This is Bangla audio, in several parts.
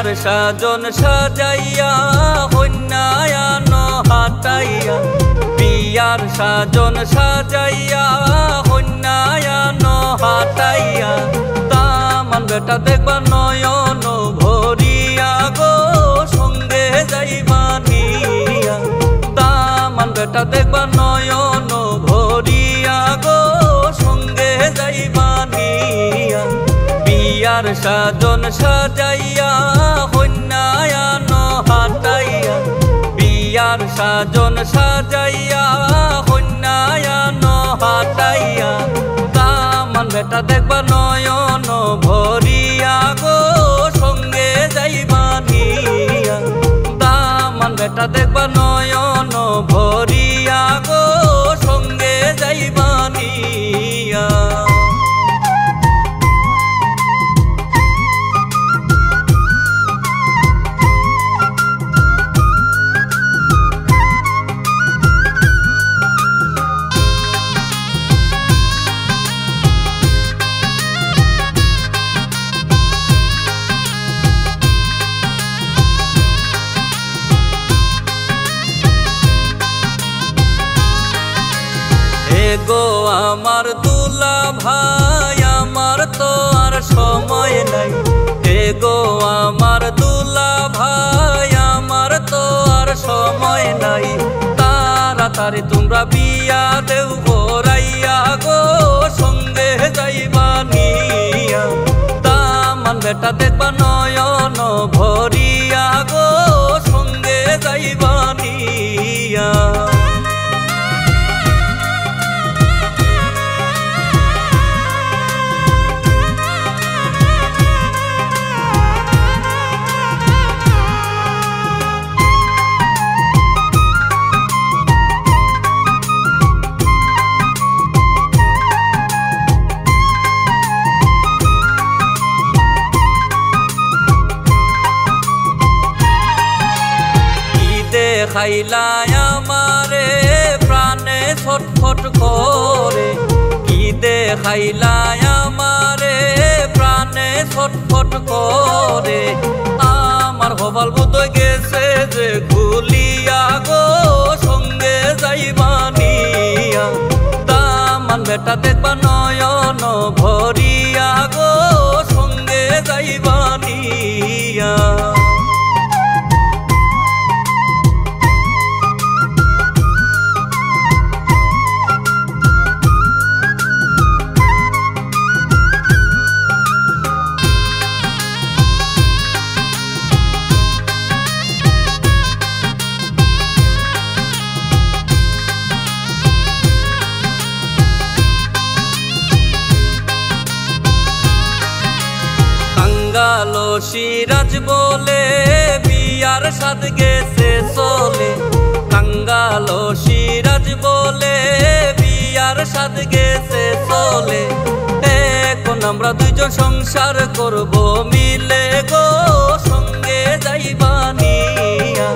বিয়ার সাজন সাজাইয়া হন্যায়ান হাটাইয়া বিয়ার সাজন সাজাইয়া হন্যায়ান হাটাইয়া তামান বেটা দেখবা নয়ন ভরিয়া গো সঙ্গে যাইবা নিয়া তামান বেটা দেখবা নয়ন ভরিয়া গো সঙ্গে যাইবা নিয়া বিয়ার সাজন সাজাইয়া হন্যায়ান হাটাইয়া বিয়ার সাজন সাজাইয়া হন্যায়ান হাটাইয়া তামান বেটা দেখবা নয়ন ভরিয়া গো সঙ্গে যাইবা নিয়া তামান বেটা দেখবা নয়ন ভরিয়া গো সঙ্গে যাইবা নিয়া। গো আমার দুলা ভাই আমার তো আর সময় নাই গো আমার দুলা ভাই আমার তো আর সময় নাই তাড়াতাড়ি তোমরা বিয়া দেও গোরাইয়া গো সঙ্গে যাইবা নিয়া তামান বেটা দেখবা নয়ন ভরিয়া গো সঙ্গে যাইবা নিয়া। খাইলাই আমারে প্রাণে ছটফট করে কি দেখাইলাই আমারে প্রাণে ছটফট করে আমার হবাল বোধ গেছে যে খুলিয়া গো সঙ্গে যাইবা নিয়া তামান বেটা দেখবা নয়ন ভরিয়া গো সঙ্গে যাইবা নিয়া। কাঙ্গালো সিরাজ বলে বিয়ার সাদ গেছে চলে কাঙ্গালো সিরাজ বলে বিয়ার সাদ গেছে চলে এখন আমরা দুইজন সংসার করব মিলে গো সঙ্গে যাইবা নিয়া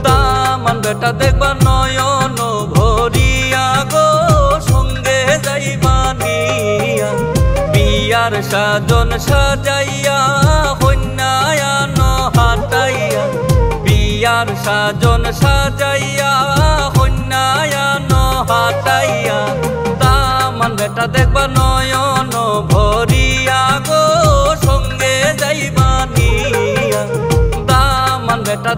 তামান বেটা দেখবা নয়ন ভরিয়া গো সঙ্গে যাইবা নিয়া বিয়ার সাজন সাজাইয়া হন্যায়ান হাটাইয়া বিয়ার সাজন সাজাইয়া হন্যায়ান হাটাইয়া তামান বেটা দেখবা নয়ন ভরিয়া গো সঙ্গে যাইবা নিয়া তামান বেটা